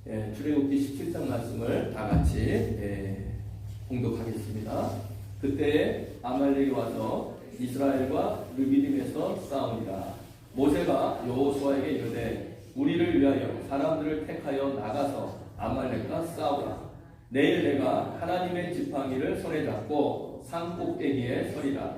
출애굽기 17장 말씀을 다 같이 공독하겠습니다. 그때 아말렉이 와서 이스라엘과 르비딤에서 싸우니라. 모세가 여호수아에게 이르되 우리를 위하여 사람들을 택하여 나가서 아말렉과 싸우라. 내일 내가 하나님의 지팡이를 손에 잡고 산 꼭대기에 서리라.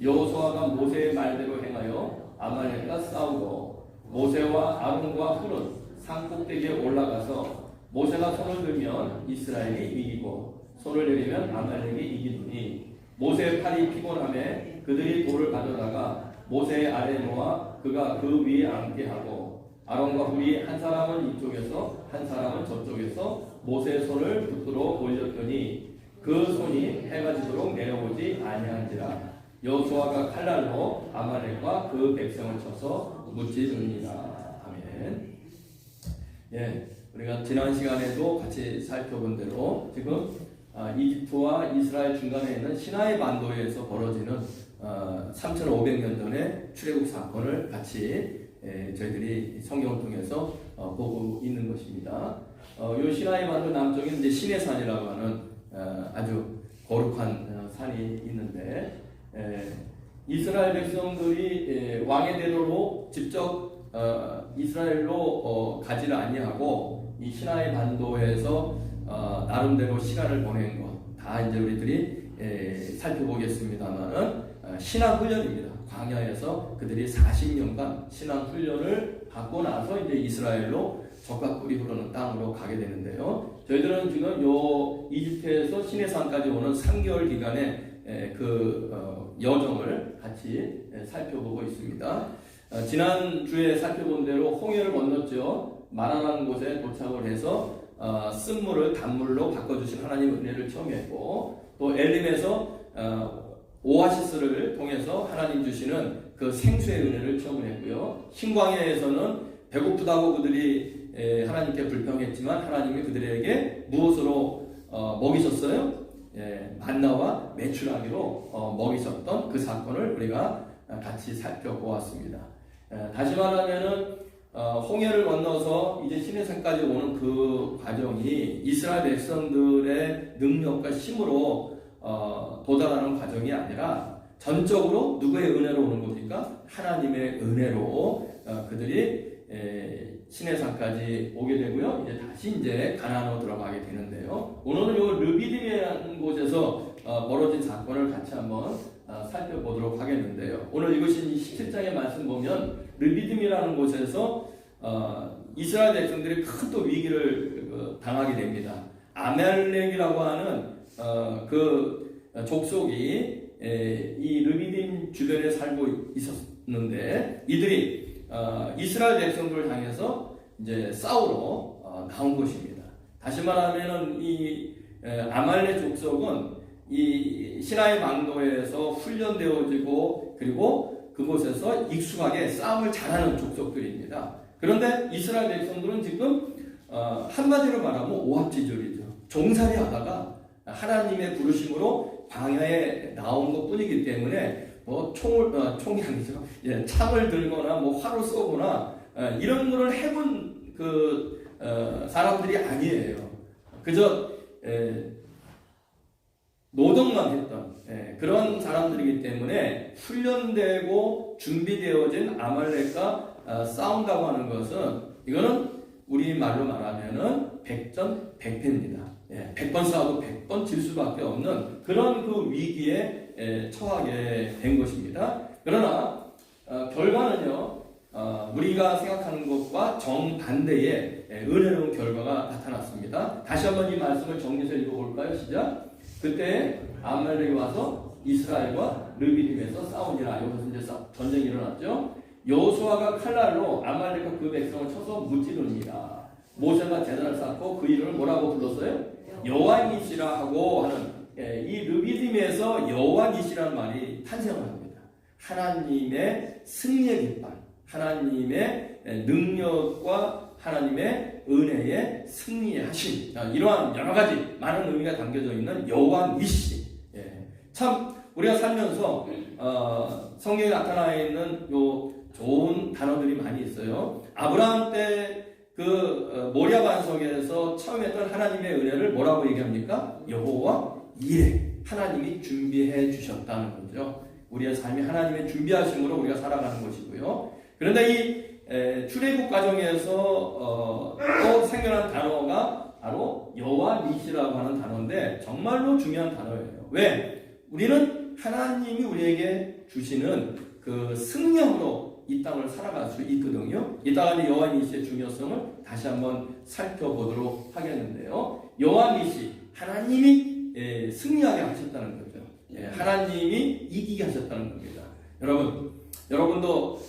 여호수아가 모세의 말대로 행하여 아말렉과 싸우고 모세와 아론과 훌은 산 꼭대기에 올라가서 모세가 손을 들면 이스라엘이 이기고 손을 내리면 아말렉이 이기더니 모세의 팔이 피곤함에 그들이 돌을 가져다가 모세의 아래에 놓아 그가 그 위에 앉게 하고 아론과 훌이 한 사람은 이쪽에서 한 사람은 저쪽에서 모세의 손을 붙들어 올렸더니 그 손이 해가 지도록 내려오지 아니한지라. 여호수아가 칼날로 아말렉과 그 백성을 쳐서 무찌르니라. 아멘. 우리가 지난 시간에도 같이 살펴본 대로 지금 이집트와 이스라엘 중간에 있는 시나이 반도에서 벌어지는 3,500년 전의 출애굽 사건을 같이 저희들이 성경을 통해서 보고 있는 것입니다. 이 시나이 반도 남쪽에 이제 시내산이라고 하는 아주 거룩한 산이 있는데 이스라엘 백성들이 왕의 대로로 직접 이스라엘로 가지를 아니하고 이 시나이 반도에서 나름대로 시간을 보낸 것 다 이제 우리들이 살펴보겠습니다만은 신앙 훈련입니다. 광야에서 그들이 40년간 신앙 훈련을 받고 나서 이제 이스라엘로 젖과 꿀이 흐르는 땅으로 가게 되는데요. 저희들은 지금 요 이집트에서 시내산까지 오는 3개월 기간의 그 여정을 같이 살펴보고 있습니다. 지난 주에 살펴본 대로 홍해를 건넜죠. 마라난 곳에 도착을 해서 쓴물을 단물로 바꿔주신 하나님의 은혜를 체험했고 또 엘림에서 오아시스를 통해서 하나님 주시는 그 생수의 은혜를 체험을 했고요. 신광야에서는 배고프다고 그들이 하나님께 불평했지만 하나님이 그들에게 무엇으로 먹이셨어요? 만나와 메추라기로 먹이셨던 그 사건을 우리가 같이 살펴보았습니다. 다시 말하면은 홍해를 건너서 이제 시내산까지 오는 그 과정이 이스라엘 백성들의 능력과 힘으로 도달하는 과정이 아니라 전적으로 누구의 은혜로 오는 겁니까? 하나님의 은혜로 그들이 시내산까지 오게 되고요. 이제 다시 이제 가나안으로 들어가게 되는데요. 오늘은 요 르비딤이라는 곳에서 벌어진 사건을 같이 한번 살펴보도록 하겠는데요. 오늘 읽으신 17장의 말씀 보면 르비딤이라는 곳에서 이스라엘 백성들이 큰 또 위기를 당하게 됩니다. 아말렉이라고 하는 그 족속이 이 르비딤 주변에 살고 있었는데 이들이 이스라엘 백성들을 향해서 이제 싸우러 나온 것입니다. 다시 말하면은 이 아말렉 족속은 이 시나이 망도에서 훈련되어지고 그리고 그곳에서 익숙하게 싸움을 잘하는 족속들입니다. 그런데 이스라엘 백성들은 지금 한마디로 말하면 오합지졸이죠. 종살이 하다가 하나님의 부르심으로 광야에 나온 것 뿐이기 때문에 뭐 총이 아니죠. 창을 들거나 뭐 화로 쏘거나 이런 거를 해본 그 사람들이 아니에요. 그저 노동만 했던 그런 사람들이기 때문에 훈련되고 준비되어진 아말렉과 싸운다고 하는 것은 이거는 우리 말로 말하면은 백전백패입니다. 100번 싸워도 100번 질 수밖에 없는 그런 그 위기에 처하게 된 것입니다. 그러나 결과는요 우리가 생각하는 것과 정반대의 은혜로운 결과가 나타났습니다. 다시 한번 이 말씀을 정리해서 읽어볼까요? 시작. 그때 아말렉이 와서 이스라엘과 르비딤에서 싸우니라. 여기서 이제 전쟁이 일어났죠. 여호수아가 칼날로 아말렉과 그 백성을 쳐서 무찌르니라. 모세가 제단을 쌓고 그 이름을 뭐라고 불렀어요? 여호와니시라 하고 하는 이 르비딤에서 여호와니시라는 말이 탄생을 합니다. 하나님의 승리의 깃발, 하나님의 능력과 하나님의 은혜의 승리하심, 이러한 여러 가지 많은 의미가 담겨져 있는 여호와니시. 참 우리가 살면서 성경에 나타나 있는 요 좋은 단어들이 많이 있어요. 아브라함 때 모리아 반석에서 처음 했던 하나님의 은혜를 뭐라고 얘기합니까? 여호와 이레, 하나님이 준비해 주셨다는 거죠. 우리의 삶이 하나님의 준비하심으로 우리가 살아가는 것이고요. 그런데 이 출애굽 과정에서 또 생겨난 단어가 바로 여호와 니시라고 하는 단어인데 정말로 중요한 단어예요. 왜? 우리는 하나님이 우리에게 주시는 그 승령으로 이 땅을 살아갈 수 있거든요. 이따가 이제 여호와 니시의 중요성을 다시 한번 살펴보도록 하겠는데요. 여호와 니시, 하나님이 승리하게 하셨다는 거죠. 하나님이 이기게 하셨다는 겁니다. 여러분도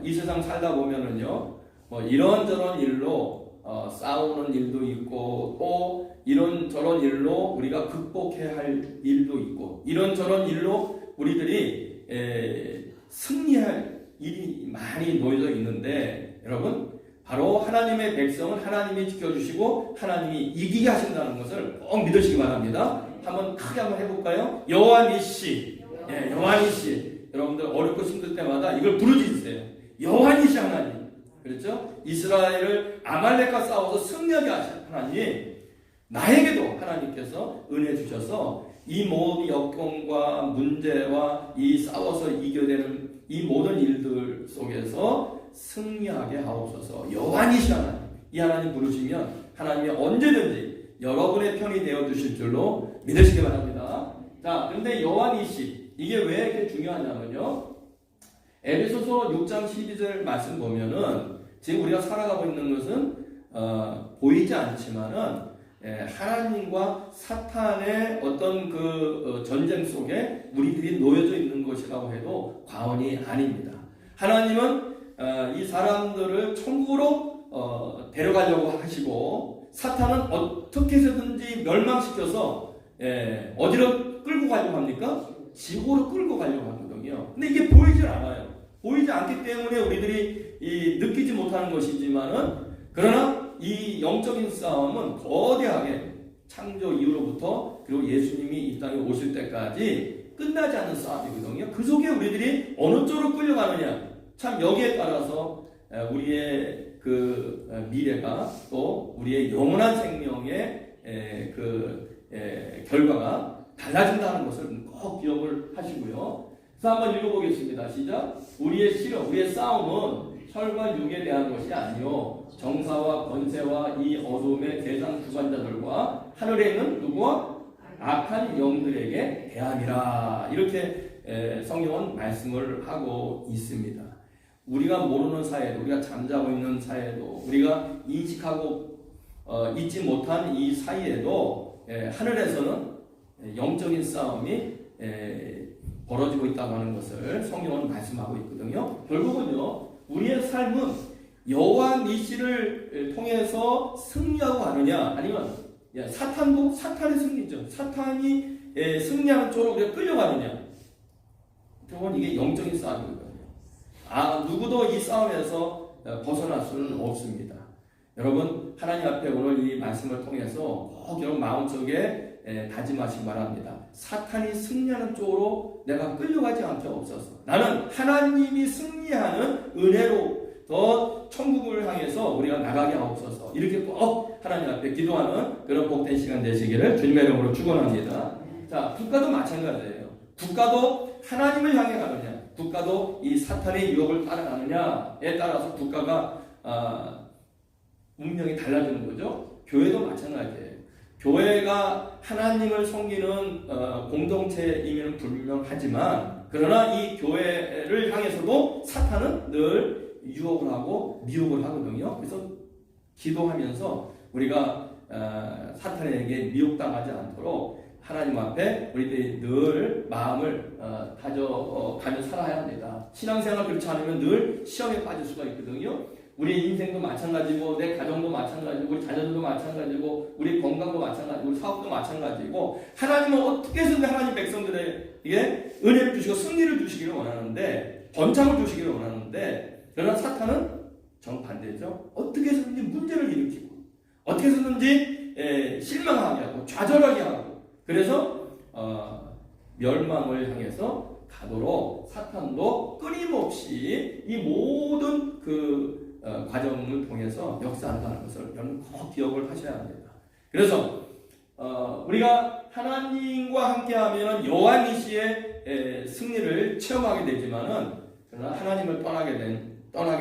이 세상 살다 보면은요, 뭐 이런저런 일로 싸우는 일도 있고, 또 이런저런 일로 우리가 극복해야 할 일도 있고, 이런저런 일로 우리들이 승리할 일이 많이 놓여져 있는데, 여러분, 바로 하나님의 백성을 하나님이 지켜주시고 하나님이 이기게 하신다는 것을 꼭 믿으시기 바랍니다. 한번 크게 한번 해볼까요? 여호와 니시, 여호와 니시. 여러분들 어렵고 힘들 때마다 이걸 부르짖으세요. 여호와 니시 하나님. 그렇죠? 이스라엘을 아말렉과 싸워서 승리하게 하신 하나님, 나에게도 하나님께서 은혜 주셔서 이 모든 역경과 문제와 이 싸워서 이겨내는 이 모든 일들 속에서 승리하게 하옵소서. 여호와 니시 하나님, 이 하나님 부르시면 하나님이 언제든지 여러분의 편이 되어 주실 줄로 믿으시기 바랍니다. 자, 그런데 여호와 니시, 이게 왜 이렇게 중요하냐면요, 에베소서 6장 12절 말씀 보면은 지금 우리가 살아가고 있는 것은 보이지 않지만은 하나님과 사탄의 어떤 전쟁 속에 우리들이 놓여져 있는 것이라고 해도 과언이 아닙니다. 하나님은 이 사람들을 천국으로 데려가려고 하시고, 사탄은 어떻게 해서든지 멸망시켜서 어디로 끌고 가려고 합니까? 지구로 끌고 가려고 하거든요. 근데 이게 보이질 않아요. 보이지 않기 때문에 우리들이 느끼지 못하는 것이지만은, 그러나 이 영적인 싸움은 거대하게 창조 이후로부터 그리고 예수님이 이 땅에 오실 때까지 끝나지 않는 싸움이거든요. 그 속에 우리들이 어느 쪽으로 끌려가느냐, 참 여기에 따라서 우리의 미래가, 또 우리의 영원한 생명의 결과가 달라진다는 것을 꼭 기억을 하시고요. 그래서 한번 읽어보겠습니다. 시작. 우리의 시력, 우리의 싸움은 혈과 육에 대한 것이 아니요 정사와 권세와 이 어둠의 세상 주관자들과 하늘에 있는 누구와 악한 영들에게 대함이라. 이렇게 성경은 말씀을 하고 있습니다. 우리가 모르는 사회도, 우리가 잠자고 있는 사회도, 우리가 인식하고 잊지 못한 이 사이에도 하늘에서는 영적인 싸움이 벌어지고 있다고 하는 것을 성경은 말씀하고 있거든요. 결국은요, 우리의 삶은 여호와 니시를 통해서 승리하고 가느냐, 아니면 사탄도 사탄의 승리죠. 사탄이 승리하는 쪽으로 우리가 끌려가느냐. 결국은 이게 영적인 싸움이거든요. 누구도 이 싸움에서 벗어날 수는 없습니다. 여러분, 하나님 앞에 오늘 이 말씀을 통해서 꼭 여러분 마음속에 다짐하시기 바랍니다. 사탄이 승리하는 쪽으로 내가 끌려가지 않게 없어서, 나는 하나님이 승리하는 은혜로 더 천국을 향해서 우리가 나가게 하옵소서. 이렇게 꼭 하나님 앞에 기도하는 그런 복된 시간 되시기를 주님의 이름으로 축원합니다. 자, 국가도 마찬가지예요. 국가도 하나님을 향해 가느냐, 국가도 이 사탄의 유혹을 따라가느냐에 따라서 국가가 운명이 달라지는 거죠. 교회도 마찬가지예요. 교회가 하나님을 섬기는 공동체임에는 분명하지만, 그러나 이 교회를 향해서도 사탄은 늘 유혹을 하고 미혹을 하거든요. 그래서 기도하면서 우리가 사탄에게 미혹당하지 않도록 하나님 앞에 우리들이 늘 마음을 다져가며 살아야 합니다. 신앙생활 그렇지 않으면 늘 시험에 빠질 수가 있거든요. 우리 인생도 마찬가지고, 내 가정도 마찬가지고, 우리 자녀들도 마찬가지고, 우리 건강도 마찬가지고, 우리 사업도 마찬가지고, 하나님은 어떻게 해서든 하나님 백성들에게 은혜를 주시고 승리를 주시기를 원하는데, 번창을 주시기를 원하는데, 그러나 사탄은 정반대죠. 어떻게 해서든지 문제를 일으키고, 어떻게 해서든지 실망하게 하고, 좌절하게 하고, 그래서 멸망을 향해서 가도록 사탄도 끊임없이 이 모든 과정을 통해서 역사한다는 것을 여러분 꼭 기억을 하셔야 합니다. 그래서 우리가 하나님과 함께하면 여호와 니시의 승리를 체험하게 되지만은 그러나 하나님을 떠나게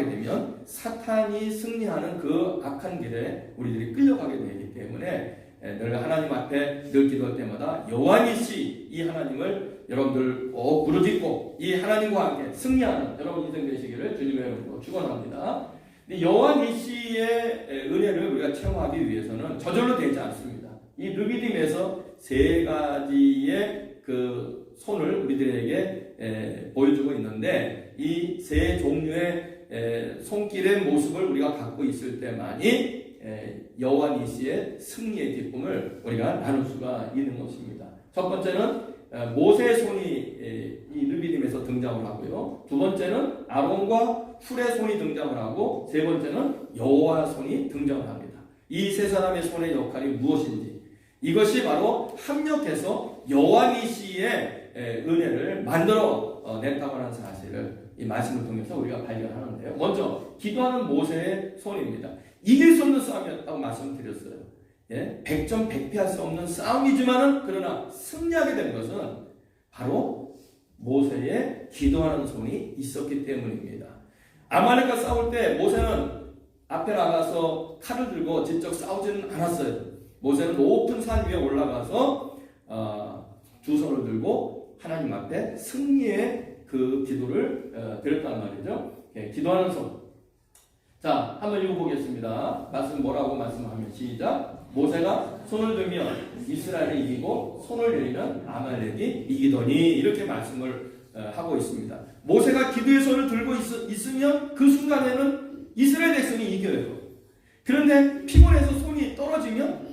되면 사탄이 승리하는 그 악한 길에 우리들이 끌려가게 되기 때문에 늘 하나님 앞에 늘 기도할 때마다 여호와 니시 이 하나님을 여러분들 꼭 부르짖고 이 하나님과 함께 승리하는 여러분 인생 되시기를 주님의 이름으로 축원합니다. 여호와 니시의 은혜를 우리가 체험하기 위해서는 저절로 되지 않습니다. 이 르비딤에서 세 가지의 그 손을 우리들에게 보여주고 있는데 이 세 종류의 손길의 모습을 우리가 갖고 있을 때만이 여호와 니시의 승리의 기쁨을 우리가 나눌 수가 있는 것입니다. 첫 번째는 모세의 손이 이 르비딤에서 등장을 하고요. 두 번째는 아론과 훌의 손이 등장을 하고 세 번째는 여호와 손이 등장을 합니다. 이 세 사람의 손의 역할이 무엇인지 이것이 바로 합력해서 여호와 니시의 은혜를 만들어 냈다고 하는 사실을 이 말씀을 통해서 우리가 발견하는데요. 먼저 기도하는 모세의 손입니다. 이길 수 없는 싸움이었다고 말씀드렸어요. 예? 백전백패할 수 없는 싸움이지만은 그러나 승리하게 된 것은 바로 모세의 기도하는 손이 있었기 때문입니다. 아말렉과 싸울 때 모세는 앞에 나가서 칼을 들고 직접 싸우지는 않았어요. 모세는 높은 산 위에 올라가서 두 손을 들고 하나님 앞에 승리의 그 기도를 드렸단 말이죠. 예, 기도하는 손. 자, 한번 읽어보겠습니다. 말씀 뭐라고 말씀하면 시작. 모세가 손을 들면 이스라엘이 이기고 손을 내리면 아말렉이 이기더니 이렇게 말씀을 하고 있습니다. 모세가 기도의 손을 들고 있으면 그 순간에는 이스라엘 백성이 이겨요. 그런데 피곤해서 손이 떨어지면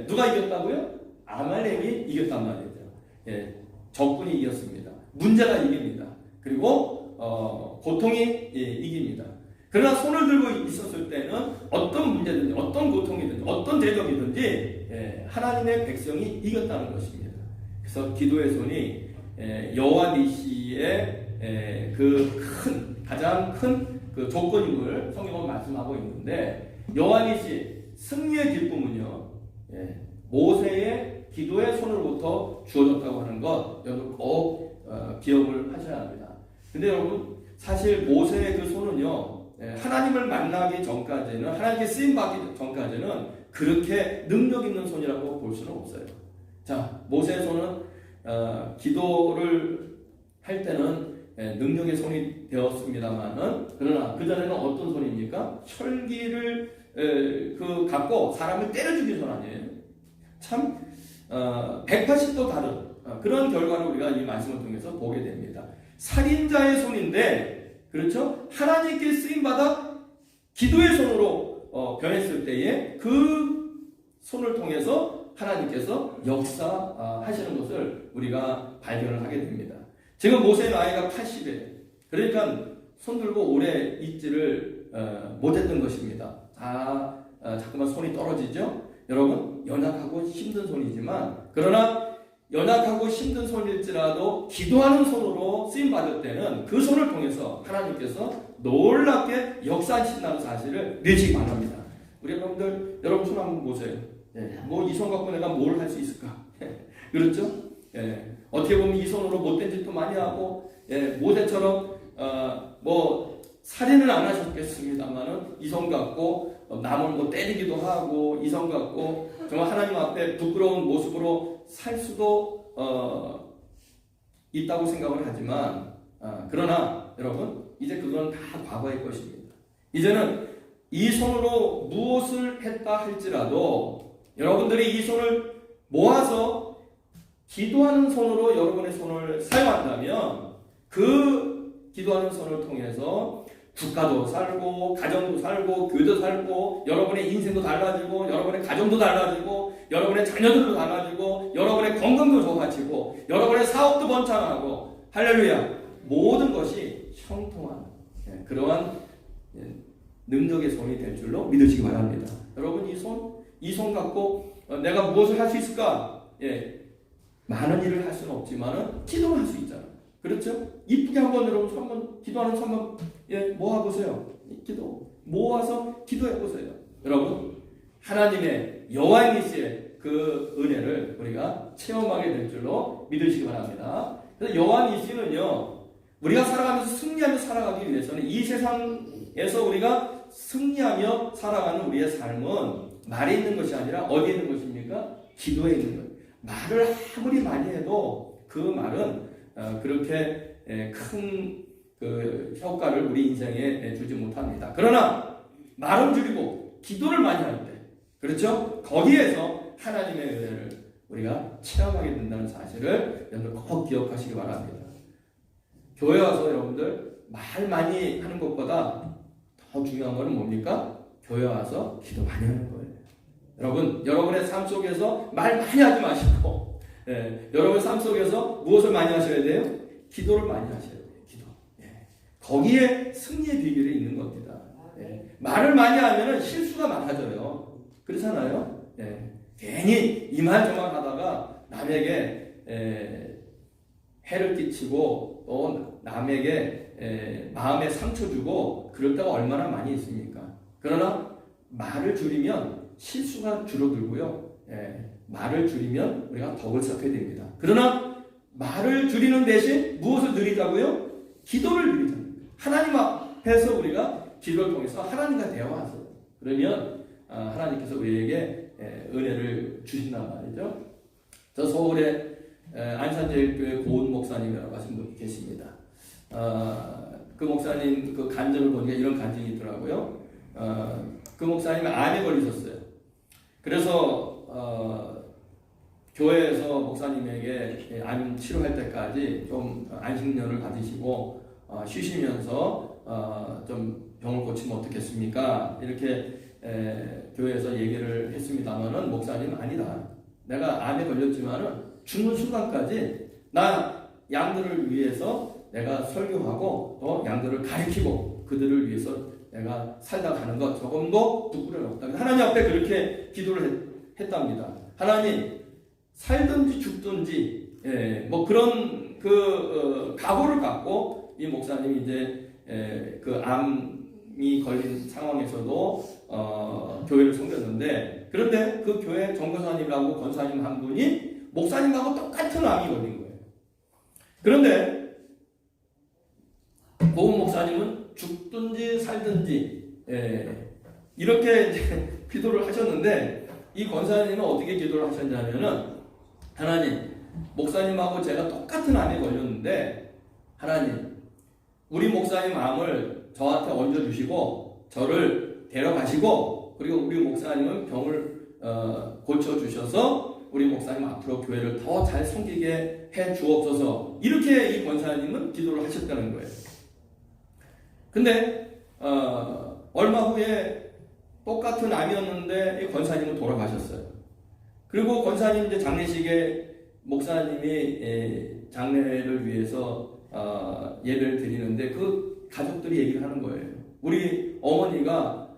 누가 이겼다고요? 아말렉이 이겼단 말이죠. 적군이 이겼습니다. 문제가 이깁니다. 그리고 고통이 이깁니다. 그러나 손을 들고 있었을 때는 어떤 문제든지 어떤 고통이든지 어떤 대적이든지 하나님의 백성이 이겼다는 것입니다. 그래서 기도의 손이 여호와 니시의 그 가장 큰 그 조건임을 성경은 말씀하고 있는데 여호와 니시 승리의 기쁨은요 모세의 기도의 손으로부터 주어졌다고 하는 것 여러분 꼭 기억을 하셔야 합니다. 근데 여러분 사실 모세의 그 손은요 하나님을 만나기 전까지는 하나님께 쓰임받기 전까지는 그렇게 능력 있는 손이라고 볼 수는 없어요. 자, 모세의 손은 기도를 할 때는 능력의 손이 되었습니다만은 그러나 그 전에는 어떤 손입니까? 철기를 갖고 사람을 때려주기 손 아니에요. 참 180도 다른 그런 결과를 우리가 이 말씀을 통해서 보게 됩니다. 살인자의 손인데 그렇죠? 하나님께 쓰임받아 기도의 손으로 변했을 때에 그 손을 통해서 하나님께서 역사하시는 것을 우리가 발견을 하게 됩니다. 지금 모세의 나이가 80이에요. 그러니까 손 들고 오래 있지를 못했던 것입니다. 자꾸만 손이 떨어지죠? 여러분 연약하고 힘든 손이지만 그러나 연약하고 힘든 손일지라도 기도하는 손으로 쓰임받을 때는 그 손을 통해서 하나님께서 놀랍게 역사하신다는 사실을 믿으시기 바랍니다. 우리 여러분들 여러분 손 한번 보세요. 뭐 이 손 갖고 내가 뭘 할 수 있을까? 그렇죠? 어떻게 보면 이 손으로 못된 짓도 많이 하고 모세처럼 뭐 살인은 안 하셨겠습니다만은 이 손 갖고 남을 뭐 때리기도 하고 이 손 갖고 정말 하나님 앞에 부끄러운 모습으로 살 수도 있다고 생각을 하지만 그러나 여러분 이제 그건 다 과거의 것입니다. 이제는 이 손으로 무엇을 했다 할지라도 여러분들이 이 손을 모아서 기도하는 손으로 여러분의 손을 사용한다면 그 기도하는 손을 통해서 국가도 살고 가정도 살고 교회도 살고 여러분의 인생도 달라지고 여러분의 가정도 달라지고 여러분의 자녀들도 달라지고 여러분의 건강도 좋아지고 여러분의 사업도 번창하고 할렐루야 모든 것이 형통한 그러한 능력의 손이 될 줄로 믿으시기 바랍니다. 여러분 이 손 갖고 내가 무엇을 할 수 있을까? 많은 일을 할 수는 없지만은 기도를 할 수 있잖아요. 그렇죠? 이쁘게 한번 여러분 한번 기도하는 한번 모아보세요. 기도 모아서 기도해 보세요. 여러분, 하나님의 여호와니시의 그 은혜를 우리가 체험하게 될 줄로 믿으시기 바랍니다. 그래서 여호와니시는요, 우리가 살아가면서 승리하며 살아가기 위해서는 이 세상에서 우리가 승리하며 살아가는 우리의 삶은 말에 있는 것이 아니라 어디에 있는 것입니까? 기도에 있는 거예요. 말을 아무리 많이 해도 그 말은 그렇게 큰 그 효과를 우리 인생에 주지 못합니다. 그러나 말은 줄이고 기도를 많이 할 때, 그렇죠? 거기에서 하나님의 은혜를 우리가 체험하게 된다는 사실을 여러분들 꼭 기억하시기 바랍니다. 교회 와서 여러분들 말 많이 하는 것보다 더 중요한 것은 뭡니까? 교회 와서 기도 많이 하는 거예요. 여러분, 여러분의 삶 속에서 말 많이 하지 마시고, 여러분 삶 속에서 무엇을 많이 하셔야 돼요? 기도를 많이 하셔야 돼요. 기도. 거기에 승리의 비결이 있는 겁니다. 말을 많이 하면 실수가 많아져요. 그렇잖아요? 괜히 이 말 저 말 하다가 남에게 해를 끼치고 또 남에게 마음에 상처 주고 그럴 때가 얼마나 많이 있습니까? 그러나 말을 줄이면 실수가 줄어들고요. 말을 줄이면 우리가 덕을 쌓게 됩니다. 그러나 말을 줄이는 대신 무엇을 누리자고요? 기도를 누리자. 하나님 앞에서 우리가 기도를 통해서 하나님과 대화하세요. 그러면 하나님께서 우리에게 은혜를 주신단 말이죠. 저 서울에 안산제일교회 고은 목사님이라고 하신 분이 계십니다. 그 목사님 그 간증을 보니까 이런 간증이 있더라고요. 그 목사님은 암에 걸리셨어요. 그래서 교회에서 목사님에게 암 치료할 때까지 좀 안식년을 받으시고 쉬시면서 좀 병을 고치면 어떻겠습니까? 이렇게 교회에서 얘기를 했습니다만은 목사님은 아니다. 내가 암에 걸렸지만은 죽는 순간까지 나 양들을 위해서 내가 설교하고 또 양들을 가르치고 그들을 위해서 내가 살다 가는 것 조금도 부끄러움 없다. 하나님 앞에 그렇게 기도를 했답니다. 하나님, 살든지 죽든지 뭐 그런 그 각오를 갖고 이 목사님이 이제 그 암이 걸린 상황에서도 교회를 섬겼는데, 그런데 그 교회 정교사님이라고 권사님 한 분이 목사님하고 똑같은 암이 걸린 거예요. 그런데 고은 목사님은 죽든지 살든지 이렇게 이제 기도를 하셨는데, 이 권사님은 어떻게 기도를 하셨냐면은, 하나님, 목사님하고 제가 똑같은 암에 걸렸는데 하나님, 우리 목사님 암을 저한테 얹어주시고 저를 데려가시고, 그리고 우리 목사님은 병을 고쳐주셔서 우리 목사님 앞으로 교회를 더 잘 섬기게 해 주옵소서. 이렇게 이 권사님은 기도를 하셨다는 거예요. 근데 얼마 후에 똑같은 암이었는데 이 권사님은 돌아가셨어요. 그리고 권사님 이제 장례식에 목사님이 장례를 위해서 예배를 드리는데 그 가족들이 얘기를 하는 거예요. 우리 어머니가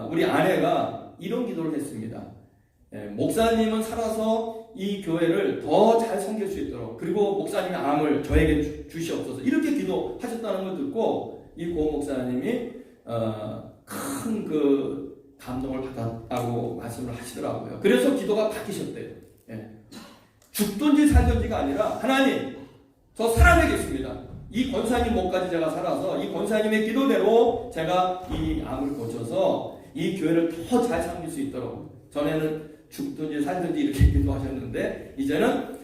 우리 아내가 이런 기도를 했습니다. 목사님은 살아서 이 교회를 더 잘 섬길 수 있도록, 그리고 목사님의 암을 저에게 주시옵소서. 이렇게 기도하셨다는 걸 듣고 이 고 목사님이 큰 그 감동을 받았다고 말씀을 하시더라고요. 그래서 기도가 바뀌셨대요. 죽든지 살든지가 아니라, 하나님, 저 살아내겠습니다. 이 권사님 목까지 제가 살아서 이 권사님의 기도대로 제가 이 암을 고쳐서 이 교회를 더 잘 섬길 수 있도록. 전에는 죽든지 살든지 이렇게 기도하셨는데 이제는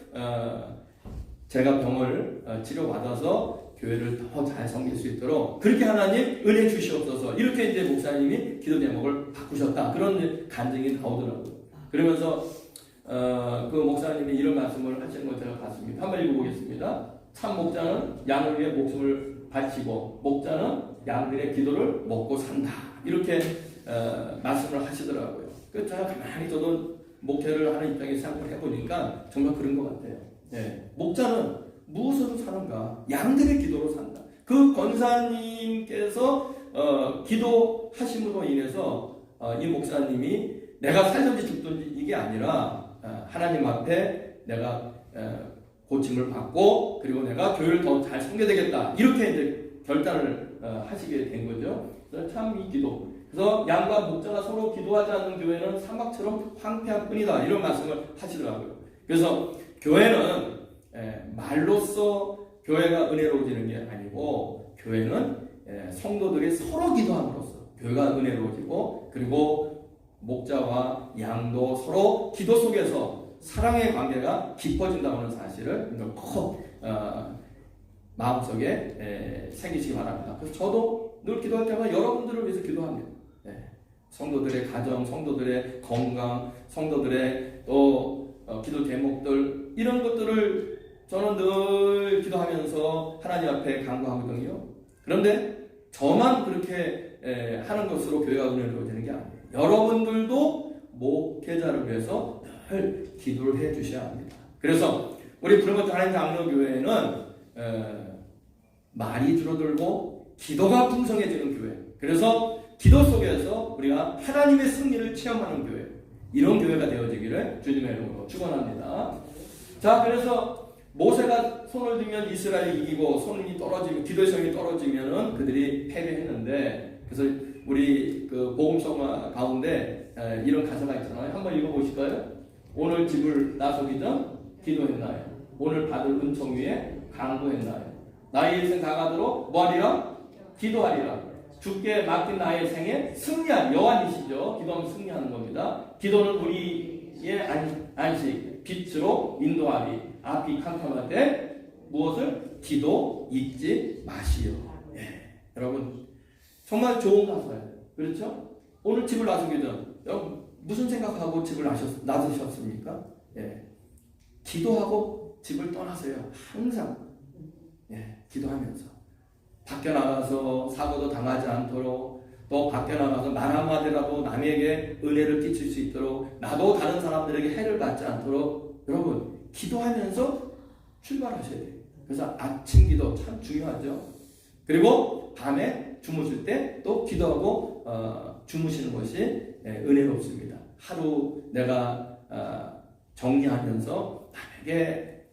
제가 병을 치료받아서 교회를 더 잘 섬길 수 있도록 그렇게 하나님 은혜 주시옵소서. 이렇게 이제 목사님이 기도 제목을 바꾸셨다. 그런 간증이 나오더라고요. 그러면서 그 목사님이 이런 말씀을 하시는 걸 제가 봤습니다. 한번 읽어보겠습니다. 참 목자는 양을 위해 목숨을 바치고 목자는 양들의 기도를 먹고 산다. 이렇게 말씀을 하시더라고요. 그래서 제가 가만히 저도 목회를 하는 입장에서 생각을 해보니까 정말 그런 것 같아요. 목자는 무엇으로 사는가? 양들의 기도로 산다. 그 권사님께서 기도하심으로 인해서 이 목사님이 내가 살든지 죽든지 이게 아니라 하나님 앞에 내가 고침을 받고 그리고 내가 교회를 더 잘 섬겨야 되겠다. 이렇게 이제 결단을 하시게 된 거죠. 참 이 기도, 그래서 양과 목자가 서로 기도하지 않는 교회는 사막처럼 황폐한 뿐이다. 이런 말씀을 하시더라고요. 그래서 교회는 말로써 교회가 은혜로워지는 게 아니고 교회는 성도들이 서로 기도함으로써 교회가 은혜로워지고 그리고 목자와 양도 서로 기도 속에서 사랑의 관계가 깊어진다고 하는 사실을 꼭 마음속에 새기시기 바랍니다. 그래서 저도 늘 기도할 때마다 여러분들을 위해서 기도합니다. 성도들의 가정, 성도들의 건강, 성도들의 또 기도 제목들 이런 것들을 저는 늘 기도하면서 하나님 앞에 간구하거든요. 그런데 저만 그렇게 하는 것으로 교회가 은혜로워지는 게 아니에요. 여러분들도 목회자를 위해서 늘 기도를 해 주셔야 합니다. 그래서 우리 브레모트 하나님 장로교회는 말이 줄어들고 기도가 풍성해지는 교회. 그래서 기도 속에서 우리가 하나님의 승리를 체험하는 교회. 이런 교회가 되어지기를 주님의 이름으로 축원합니다. 자, 그래서 모세가 손을 들면 이스라엘이 이기고 손이 떨어지고 기도의 성이 떨어지면은 그들이 패배했는데 그래서 우리 그 복음성 가운데 이런 가사가 있잖아요. 한번 읽어보실까요? 오늘 집을 나서기 전 기도했나요? 오늘 받을 은총 위에 강구했나요? 나의 일생 다가도록 뭐하리라? 기도하리라. 주께 맡긴 나의 생에 승리한 여호와이시죠. 기도하면 승리하는 겁니다. 기도는 우리의 안식, 빛으로 인도하리. 앞이 캄캄할 때 무엇을? 기도 잊지 마시오. 여러분 정말 좋은 가사예요. 그렇죠? 오늘 집을 나서기 전 여러분 무슨 생각하고 집을 나서셨습니까? 기도하고 집을 떠나세요. 항상 기도하면서 밖에 나가서 사고도 당하지 않도록 또 밖에 나가서 말 한마디라도 남에게 은혜를 끼칠 수 있도록 나도 다른 사람들에게 해를 받지 않도록 여러분 기도하면서 출발하셔야 돼요. 그래서 아침 기도 참 중요하죠. 그리고 밤에 주무실 때 또 기도하고 주무시는 것이 은혜롭습니다. 하루 내가 정리하면서 남에게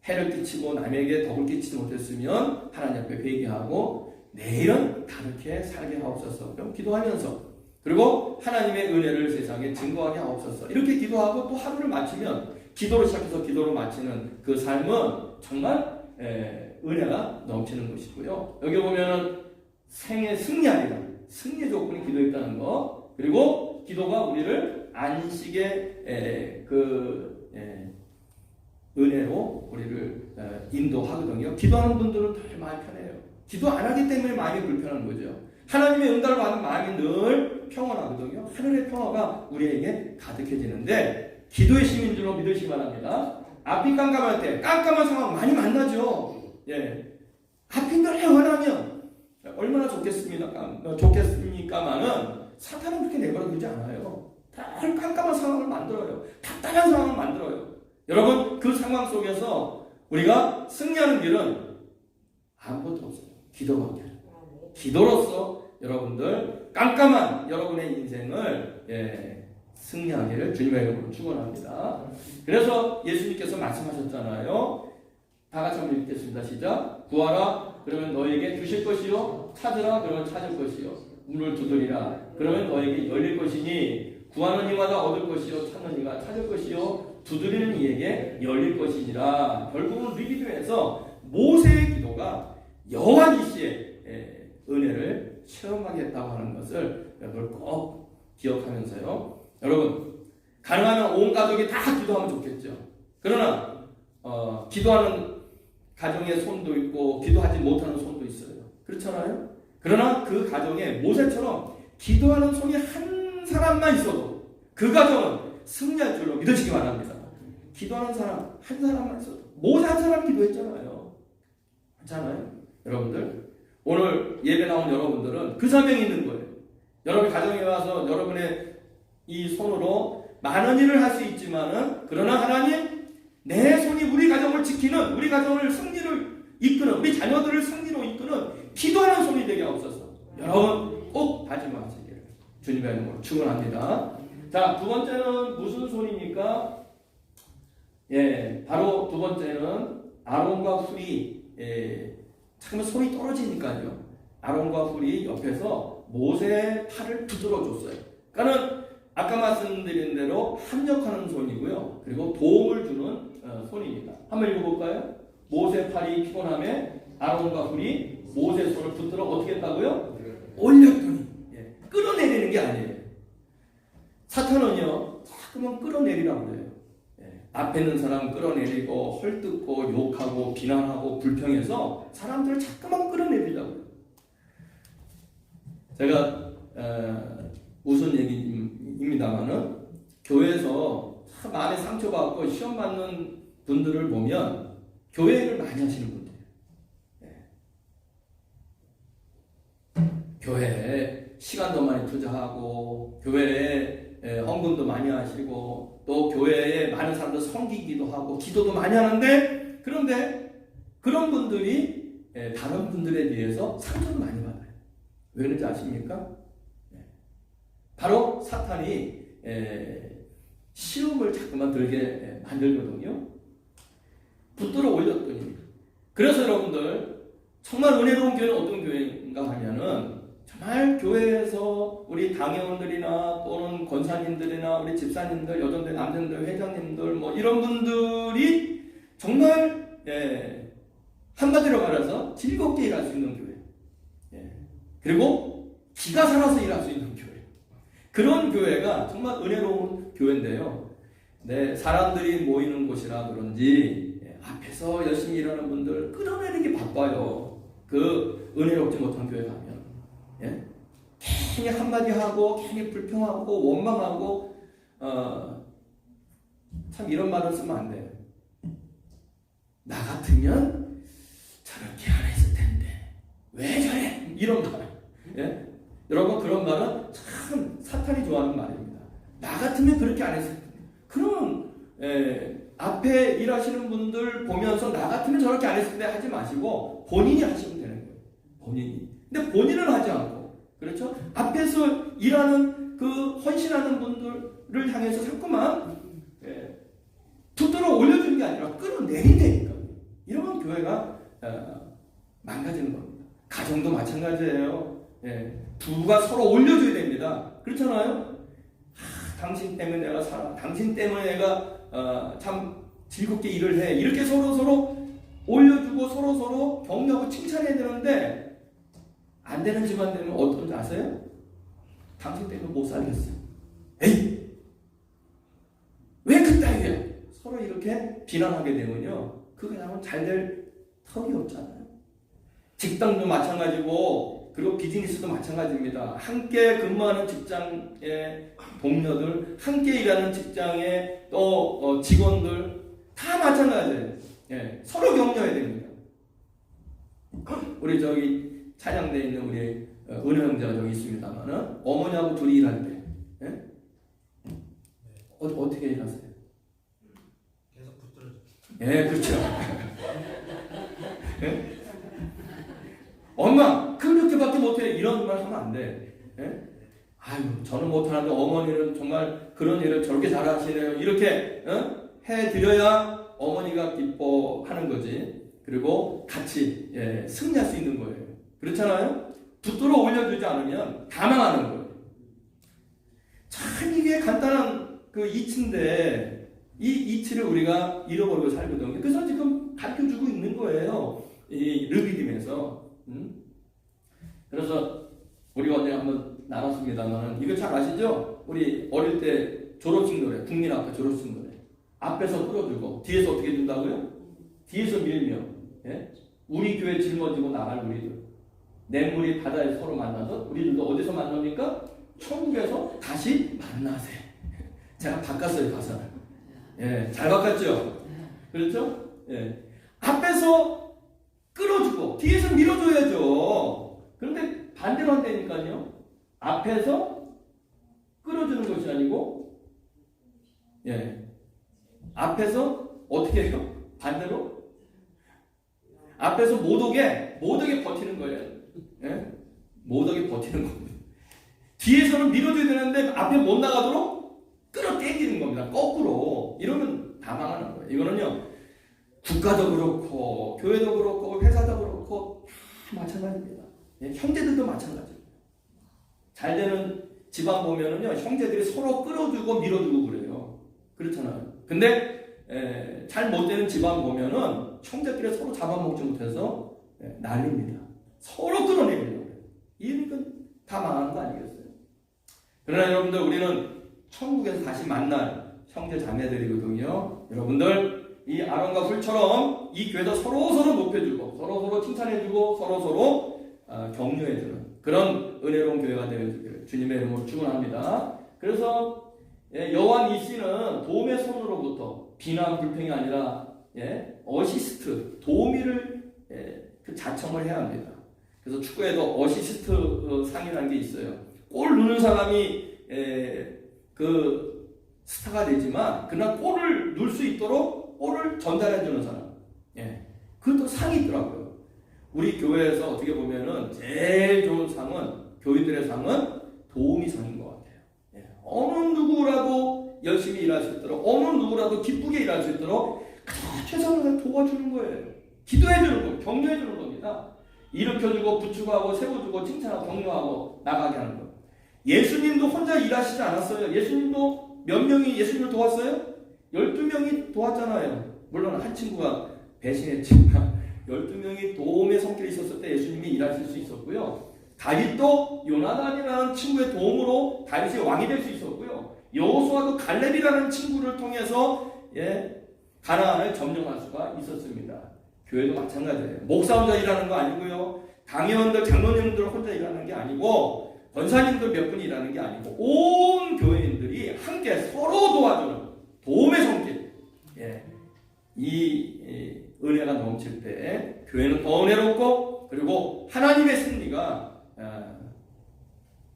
해를 끼치고 남에게 덕을 끼치지 못했으면 하나님 앞에 회개하고 내일은 다르게 살게 하옵소서. 그럼 기도하면서 그리고 하나님의 은혜를 세상에 증거하게 하옵소서. 이렇게 기도하고 또 하루를 마치면 기도로 시작해서 기도로 마치는 그 삶은 정말 은혜가 넘치는 것이고요. 여기 보면은 생의 승리하리라. 승리의 조건이 기도에 있다는 거. 그리고 기도가 우리를 안식의 은혜로 우리를 인도하거든요. 기도하는 분들은 더 마음이 편해요. 기도 안 하기 때문에 마음이 불편한 거죠. 하나님의 응답을 받는 마음이 늘 평온하거든요. 하늘의 평화가 우리에게 가득해지는데 기도의 시민 줄로 믿으시기 바랍니다. 앞이 깜깜할 때 깜깜한 상황 많이 만나죠. 앞이 늘 원하면 얼마나 좋겠습니까마는 사탄은 그렇게 내버려두지 않아요. 늘 깜깜한 상황을 만들어요. 답답한 상황을 만들어요. 여러분 그 상황 속에서 우리가 승리하는 길은 아무것도 없어요. 기도밖에. 기도로서 여러분들 깜깜한 여러분의 인생을 승리하기를 주님의 이름으로 축원합니다. 그래서 예수님께서 말씀하셨잖아요. 다 같이 한번 읽겠습니다. 시작. 구하라 그러면 너에게 주실 것이요 찾으라 그러면 찾을 것이요 문을 두드리라 그러면 너에게 열릴 것이니 구하는 이마다 얻을 것이요 찾는 이가 찾을 것이요 두드리는 이에게 열릴 것이니라. 결국은 우리 기도에서 모세의 기도가 여호와 니시의 은혜를 체험하겠다고 하는 것을 여러분 꼭 기억하면서요. 여러분 가능하면 온 가족이 다 기도하면 좋겠죠. 그러나 기도하는 가정의 손도 있고 기도하지 못하는 손도 있어요. 그렇잖아요. 그러나 그 가정에 모세처럼 기도하는 손이 한 사람만 있어도 그 가정은 승리할 줄로 믿으시기 바랍니다. 기도하는 사람 한 사람만 있어도 모세 한 사람 기도했잖아요. 그렇잖아요. 여러분들 오늘 예배 나온 여러분들은 그 사명이 있는 거예요. 여러분 가정에 와서 여러분의 이 손으로 많은 일을 할 수 있지만은 그러나 하나님 내 손이 우리 가정을 지키는 우리 가정을 승리를 이끄는 우리 자녀들을 승리로 이끄는 기도하는 손이 되게 하옵소서. 여러분 꼭 다짐하시기를 주님의 이름으로 축원합니다. 자, 두 번째는 무슨 손입니까? 바로 두 번째는 아론과 훌이 잠깐만 손이 떨어지니까요. 아론과 훌이 옆에서 모세의 팔을 붙들어 줬어요. 그러니까는 아까 말씀드린 대로 합력하는 손이고요. 그리고 도움을 주는 손입니다. 한번 읽어볼까요? 모세 팔이 피곤함에 아론과 훌이 모세 손을 붙들어 어떻게 했다고요? 올렸더니. 예, 끌어내리는 게 아니에요. 사탄은요 자꾸만 끌어내리라고 그래요. 예, 앞에 있는 사람 끌어내리고 헐뜯고 욕하고 비난하고 불평해서 사람들을 자꾸만 끌어내리려고 해요. 제가 무슨 얘기입니다만은 교회에서 마음에 상처받고 시험 받는 분들을 보면 교회를 많이 하시는 분들이에요. 네. 교회에 시간도 많이 투자하고 교회에 헌금도 많이 하시고 또 교회에 많은 사람들 섬기기도 하고 기도도 많이 하는데 그런데 그런 분들이 다른 분들에 비해서 상처도 많이 받아요. 왜 그런지 아십니까? 바로 사탄이 시험을 자꾸만 들게 만들거든요. 붙들어 올렸더니. 그래서 여러분들 정말 은혜로운 교회는 어떤 교회인가 하면은 정말 교회에서 우리 당회원들이나 또는 권사님들이나 우리 집사님들, 여전들, 남전들, 회장님들 뭐 이런 분들이 정말 한마디로 말해서 즐겁게 일할 수 있는 교회. 그리고 기가 살아서 일할 수 있는 교회. 그런 교회가 정말 은혜로운 교회인데요. 네, 사람들이 모이는 곳이라 그런지 앞에서 열심히 일하는 분들 끌어내리기 바빠요. 그 은혜롭지 못한 교회 가면. 예? 괜히 한마디 하고 괜히 불평하고 원망하고 참 이런 말을 쓰면 안 돼요. 나 같으면 저렇게 안 했을 텐데 왜 저래? 이런 말. 예? 여러분 그런 말은 참 사탄이 좋아하는 말입니다. 나 같으면 그렇게 안 했을 텐데. 그러면 앞에 일하시는 분들 보면서 나 같으면 저렇게 안 했을 때 하지 마시고 본인이 하시면 되는 거예요. 본인이. 근데 본인은 하지 않고 그렇죠? 앞에서 일하는 그 헌신하는 분들을 향해서 자꾸만 붙들어 올려주는 게 아니라 끌어내린다니까. 이러면 교회가 망가지는 겁니다. 가정도 마찬가지예요. 부부가 서로 올려줘야 됩니다. 그렇잖아요? 당신 때문에 내가 살아. 당신 때문에 내가 참 즐겁게 일을 해. 이렇게 서로 올려주고 서로 격려하고 칭찬해야 되는데 안 되는 집안 되면 어떤지 아세요? 당신 때문에 못 살겠어. 에이! 왜 그따위야? 서로 이렇게 비난하게 되면요. 그냥 잘 될 턱이 없잖아요. 직장도 마찬가지고 그리고 비즈니스도 마찬가지입니다. 함께 근무하는 직장의 동료들, 함께 일하는 직장의 또 직원들 다 마찬가지예요. 서로 격려해야 됩니다. 우리 저기 찬양대에 있는 우리 은혜 형제가 저기 있습니다만은 어머니하고 둘이 일할 때 어떻게 일하세요? 계속 붙들어줘. 그렇죠. 엄마 그렇게밖에 못해 이런 말 하면 안 돼. 아유 저는 못하는데 어머니는 정말 그런 일을 저렇게 잘하시네요. 이렇게 해드려야 어머니가 기뻐하는 거지. 그리고 같이 승리할 수 있는 거예요. 그렇잖아요? 붙들어 올려주지 않으면 다 망하는 거예요. 참 이게 간단한 그 이치인데 이 이치를 우리가 잃어버리고 살거든요. 그래서 지금 가르쳐주고 있는 거예요. 이 르비딤에서. 그래서 우리가 어제 한번 나눴습니다만 이거 잘 아시죠? 우리 어릴 때 졸업식 노래, 국민학교 졸업식 노래 앞에서 끌어주고 뒤에서 어떻게 준다고요? 뒤에서 밀며 우리 교회 짊어지고 나갈 우리들 냇물이 바다에 서로 만나서 우리들도 어디서 만납니까? 천국에서 다시 만나세. 제가 바꿨어요 가사를. 잘 바꿨죠? 그렇죠? 앞에서 끌어주고 뒤에서 밀어줘야죠. 그런데 반대로 한다니까요. 앞에서 끌어주는 것이 아니고 앞에서 어떻게 해요? 반대로 앞에서 못 오게 버티는 거예요. 못 오게 버티는 겁니다. 뒤에서는 밀어줘야 되는데 앞에 못 나가도록 끌어당기는 겁니다. 거꾸로. 이러면 다 망하는 거예요. 이거는요 국가도 그렇고 교회도 그렇고 회사도 그렇고 다 마찬가지입니다. 형제들도 마찬가지입니다. 잘 되는 집안 보면은요, 형제들이 서로 끌어주고 밀어주고 그래요. 그렇잖아요. 근데 잘 못 되는 집안 보면은 형제들이 서로 잡아먹지 못해서 난립니다. 서로 끌어내려고 해요. 이건 다 망하는 거 아니겠어요? 그러나 여러분들, 우리는 천국에서 다시 만날 형제 자매들이거든요. 여러분들, 이 아론과 훌처럼 이 교회도 서로서로 높여주고 서로서로 칭찬해주고 서로서로 격려해주는 그런 은혜로운 교회가 되어주기를 주님의 이름으로 축원합니다. 그래서 여호와 니시는 도움의 손으로부터 비난 불평이 아니라 어시스트, 도우미를 자청을 해야 합니다. 그래서 축구에도 어시스트 상이라는 게 있어요. 골 넣는 사람이 그 스타가 되지만 그러나 골을 넣을 수 있도록 골을 전달해주는 사람, 그것도 상이 있더라고요. 우리 교회에서 어떻게 보면은 제일 좋은 상은, 교인들의 상은 도우미 상인 것 같아요. 어느 누구라도 열심히 일할 수 있도록, 어느 누구라도 기쁘게 일할 수 있도록 최선을 도와주는 거예요. 기도해주는 거예요. 격려해주는 겁니다. 일으켜주고 부추고하고 세워주고 칭찬하고 격려하고 나가게 하는 거예요. 예수님도 혼자 일하시지 않았어요. 예수님도 몇 명이 예수님을 도왔어요? 12명이 도왔잖아요. 물론 한 친구가 배신했지만 12명이 도움의 손길이 있었을 때 예수님이 일하실 수 있었고요. 다윗도 요나단이라는 친구의 도움으로 다윗이 왕이 될 수 있었고요. 여호수아도 갈렙이라는 친구를 통해서 가나안을 점령할 수가 있었습니다. 교회도 마찬가지예요. 목사 혼자 일하는 거 아니고요. 강의원들, 장로님들 혼자 일하는 게 아니고, 권사님들 몇 분이 일하는 게 아니고, 온 교회인들이 함께 서로 도와주는 도움의 손길. 이 은혜가 넘칠 때 교회는 더 은혜롭고, 그리고 하나님의 승리가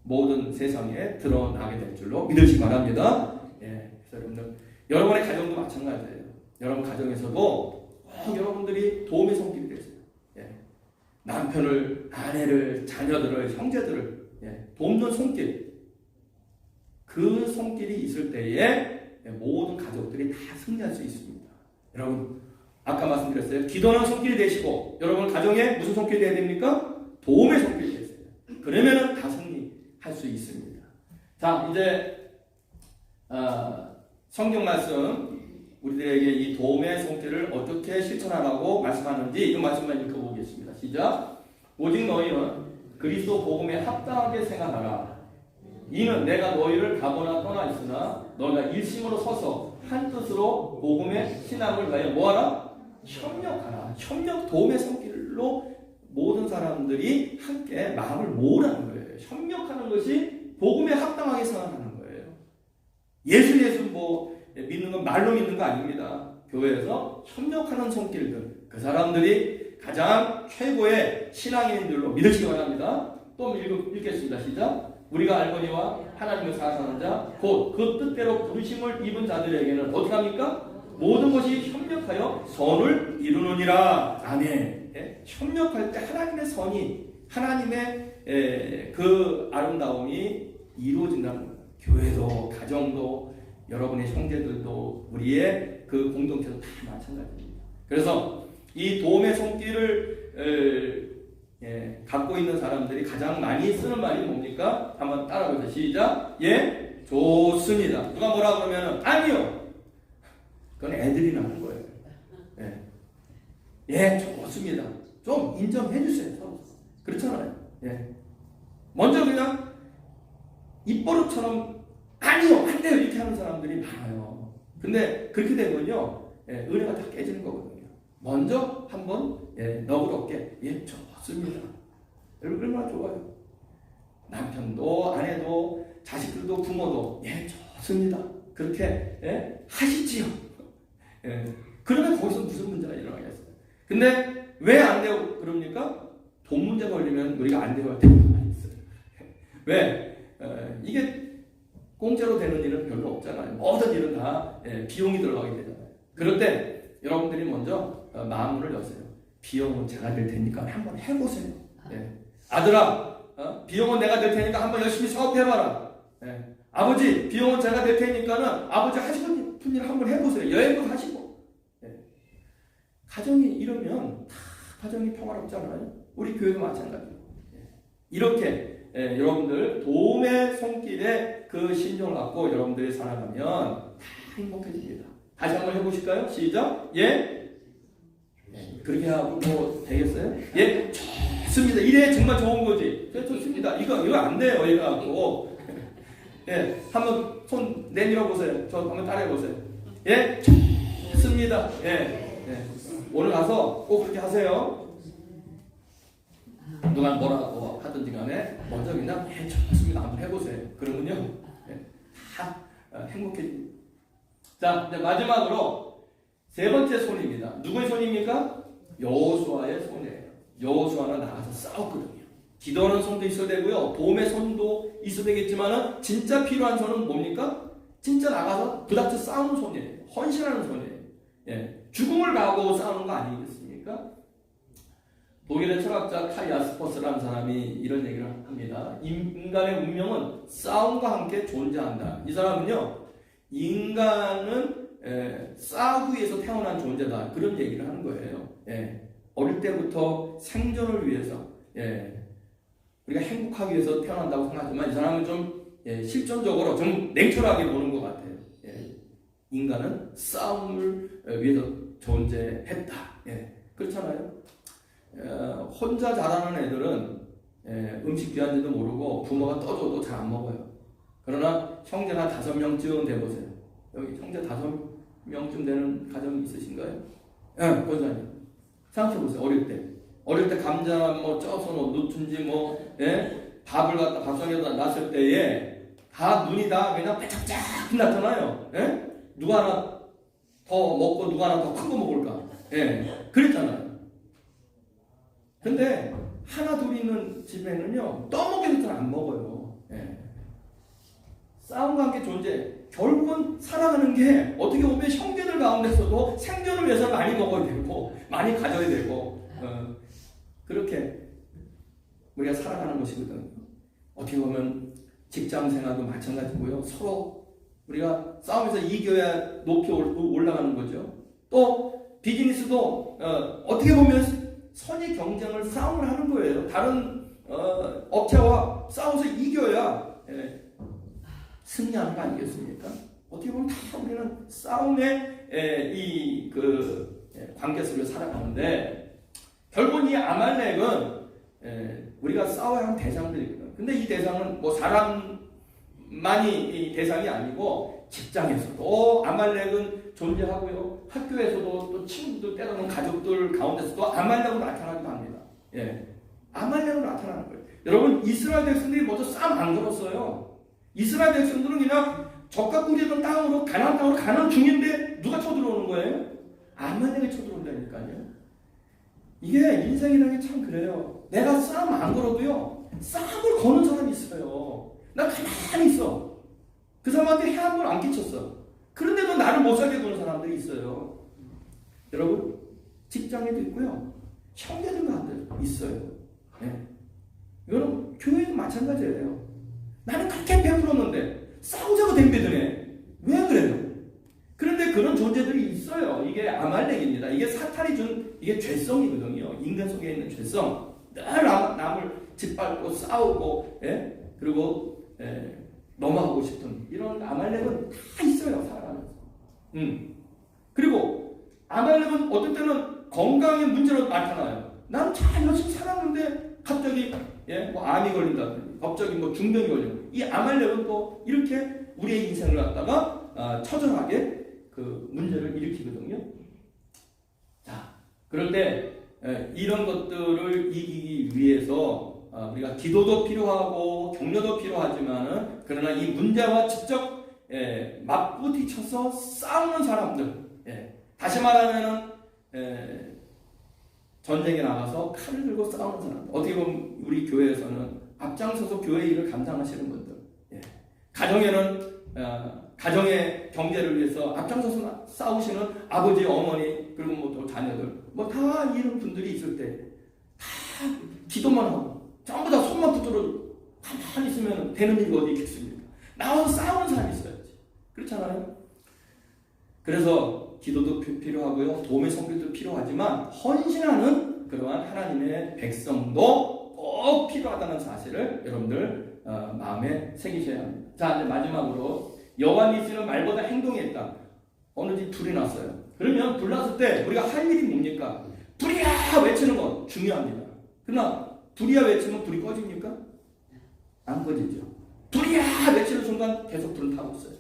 모든 세상에 드러나게 될 줄로 믿으시기 바랍니다. 그래서 여러분의 가정도 마찬가지예요. 여러분 가정에서도 여러분들이 도움의 손길이 되세요. 남편을, 아내를, 자녀들을, 형제들을 돕는 손길, 그 손길이 있을 때에 모든 가족들이 다 승리할 수 있습니다. 여러분, 아까 말씀드렸어요. 기도는 손길이 되시고, 여러분 가정에 무슨 손길이 되어야 됩니까? 도움의 손길이 되세요. 그러면은 다 승리할 수 있습니다. 자, 이제 성경 말씀, 우리들에게 이 도움의 손길을 어떻게 실천하라고 말씀하는지 이 말씀만 읽어보겠습니다. 시작. 오직 너희는 그리스도 복음에 합당하게 생각하라. 이는 내가 너희를 가거나 떠나 있으나 너희가 일심으로 서서 한 뜻으로 복음의 신앙을 위하여 뭐하라? 협력하라. 협력, 도움의 손길로 모든 사람들이 함께 마음을 모으라는 거예요. 협력하는 것이 복음에 합당하게 생각하는 거예요. 예수 뭐 믿는 건 말로 믿는 거 아닙니다. 교회에서 협력하는 손길들, 그 사람들이 가장 최고의 신앙인들로 믿으시기 바랍니다. 또 읽겠습니다. 시작. 우리가 알거니와 하나님을 사랑하는 자, 곧 그 뜻대로 부르심을 입은 자들에게는 어떻게 합니까? 모든 것이 협력하여 선을 이루느니라. 아멘. 협력할 때 하나님의 선이, 하나님의 그 아름다움이 이루어진다는 거예요. 교회도, 가정도, 여러분의 형제들도, 우리의 그 공동체도 다 마찬가지입니다. 그래서 이 도움의 손길을 갖고 있는 사람들이 가장 많이 쓰는 말이 뭡니까? 한번 따라해보세요. 시작. 좋습니다. 누가 뭐라 그러면 아니요. 그건 애들이 나는 거예요. 좋습니다. 좀 인정해주세요. 서로. 그렇잖아요. 먼저 그냥 입버릇처럼 아니요, 안 돼요 이렇게 하는 사람들이 많아요. 근데 그렇게 되면요, 은혜가 다 깨지는 거거든요. 먼저 한번 너그럽게 좋습니다. 얼마나 좋아요. 남편도 아내도 자식들도 부모도 좋습니다. 그렇게 하시지요. 그러면 거기서 무슨 문제가 일어나겠어요? 근데 왜 안 돼요? 그럽니까? 돈 문제 걸리면 우리가 안 돼요 할 때가 많이 있어요. 왜? 이게 공짜로 되는 일은 별로 없잖아요. 모든 일은 다 비용이 들어가게 되잖아요. 그럴 때 여러분들이 먼저 마음을 여세요. 비용은 제가 낼 테니까 한번 해보세요. 아들아, 비용은 내가 낼 테니까 한번 열심히 사업해봐라. 아버지, 비용은 제가 낼 테니까는 아버지 하시고 싶은 일 한번 해보세요. 여행도 하시고. 가정이 이러면 다 가정이 평화롭잖아요. 우리 교회도 마찬가지예요. 이렇게 여러분들 도움의 손길에 그 신종을 갖고 여러분들이 살아가면 다 행복해집니다. 다시 한번 해보실까요? 시작. 예. 그렇게 하고 뭐 되겠어요? 예. 좋습니다. 이래 정말 좋은 거지. 좋습니다. 이거 안 돼요. 이거 갖고. 예. 한번 손 내밀어 보세요. 저 한번 따라해 보세요. 예. 좋습니다. 예. 예. 오늘 가서 꼭 그렇게 하세요. 누가 뭐라고 하든지 간에 먼저 그냥 좋습니다. 한번 해보세요. 그러면요. 예. 다 행복해집니다. 자, 이제 마지막으로 세 번째 손입니다. 누구의 손입니까? 여호수아의 손이에요. 여호수아는 나가서 싸웠거든요. 기도하는 손도 있어야 되고요. 도움의 손도 있어야 되겠지만은 진짜 필요한 손은 뭡니까? 진짜 나가서 부닥쳐 싸우는 손이에요. 헌신하는 손이에요. 예. 죽음을 가고 싸우는 거 아니겠습니까? 독일의 철학자 칼 야스퍼스라는 사람이 이런 얘기를 합니다. 인간의 운명은 싸움과 함께 존재한다. 이 사람은요, 인간은 싸우기 위해서 태어난 존재다. 그런 얘기를 하는 거예요. 예. 어릴 때부터 생존을 위해서, 우리가 행복하기 위해서 태어난다고 생각하지만 이 사람은 좀 실존적으로 좀 냉철하게 보는 것 같아요. 인간은 싸움을 위해서 존재했다. 그렇잖아요. 혼자 자라는 애들은 음식 귀한지도 모르고 부모가 떠줘도 잘 안 먹어요. 그러나 형제가 5명쯤 돼보세요. 여기 형제 5명쯤 되는 가정이 있으신가요? 예, 권사님. 생각해보세요. 어릴 때 감자 뭐 쪄서 넣든지 밥을 갖다 밥상에다 놨을 때에 다 눈이 다 그냥 빼짝짝 났잖아요. 누가 하나 더 먹고 누가 하나 더 큰 거 먹을까? 그랬잖아요. 근데 하나 둘 있는 집에는요, 떠먹여도 잘 안 먹어요. 싸움과 함께 존재. 결국은 살아가는 게 어떻게 보면 형제들 가운데서도 생존을 위해서 많이 먹어야 되고 많이 가져야 되고 그렇게 우리가 살아가는 것이거든요. 어떻게 보면 직장 생활도 마찬가지고요. 서로 우리가 싸움에서 이겨야 높이 올라가는 거죠. 또 비즈니스도 어떻게 보면 선의 경쟁을 싸움을 하는 거예요. 다른 업체와 싸워서 이겨야 승리하는 거 아니겠습니까? 어떻게 보면 다 우리는 싸움의 관계 속에 살아가는데 결국은 이 아말렉은 우리가 싸워야 하는 대상들이거든요. 근데 이 대상은 뭐 사람만이 이 대상이 아니고 직장에서도 아말렉은 존재하고요. 학교에서도 또 친구들 때로는 가족들 가운데서도 아말렉으로 나타나기도 합니다. 아말렉으로 나타나는 거예요. 여러분 이스라엘 백성들이 먼저 싸움 안 걸었어요. 이스라엘 백성들은 그냥 적과 꾸리던 땅으로 가나안 땅으로 가는 중인데 누가 쳐들어오는 거예요? 아말렉이 쳐들어온다니까요. 이게 인생이라는 게 참 그래요. 내가 싸움 안 걸어도요. 싸움을 거는 사람이 있어요. 나 가만히 있어. 그 사람한테 해한물 안 끼쳤어. 그런데도 나를 못 살게 두는 사람들이 있어요. 여러분 직장에도 있고요. 형제들 가운데 있어요. 이거는 교회도 마찬가지예요. 나는 그렇게 베풀었는데 싸우자고 덤비드네. 왜 그래요? 그런데 그런 존재들이 있어요. 이게 아말렉입니다. 이게 사탄이 준 이게 죄성이거든요. 인간 속에 있는 죄성. 늘 남을 짓밟고 싸우고 그리고 넘어가고 싶은 이런 아말렉은 다 있어요. 살아가면서. 그리고 아말렉은 어떤 때는 건강의 문제로 나타나요. 나는 잘 열심히 살았는데 갑자기 뭐 암이 걸린다든지 갑자기 뭐 중병이 걸리고 이 아말렉은 또 이렇게 우리의 인생을 갖다가 처절하게 그 문제를 일으키거든요. 자, 그럴 때 이런 것들을 이기기 위해서 우리가 기도도 필요하고 격려도 필요하지만은 그러나 이 문제와 직접 맞부딪혀서 싸우는 사람들, 다시 말하면은 전쟁에 나가서 칼을 들고 싸우는 사람들. 어떻게 보면 우리 교회에서는 앞장서서 교회 일을 감당하시는 분들, 가정에는 가정의 경제를 위해서 앞장서서 싸우시는 아버지, 어머니, 그리고 뭐 또 자녀들, 뭐 다 이런 분들이 있을 때 다 기도만 하고 전부 다 손만 붙들어 가만히 있으면 되는 일이 어디 있겠습니까? 나와서 싸우는 사람이 있어야지. 그렇잖아요? 그래서 기도도 필요하고요. 도움의 손길도 필요하지만 헌신하는 그러한 하나님의 백성도 꼭 꼭 필요하다는 사실을 여러분들 마음에 새기셔야 합니다. 자, 이제 마지막으로 여호와 니시는 말보다 행동했다. 어느 집 불이 났어요. 그러면 불 났을 때 우리가 할 일이 뭡니까? 불이야 외치는 건 중요합니다. 그러나 불이야 외치면 불이 꺼집니까? 안 꺼지죠. 불이야 외치는 순간 계속 불은 타고 있어요.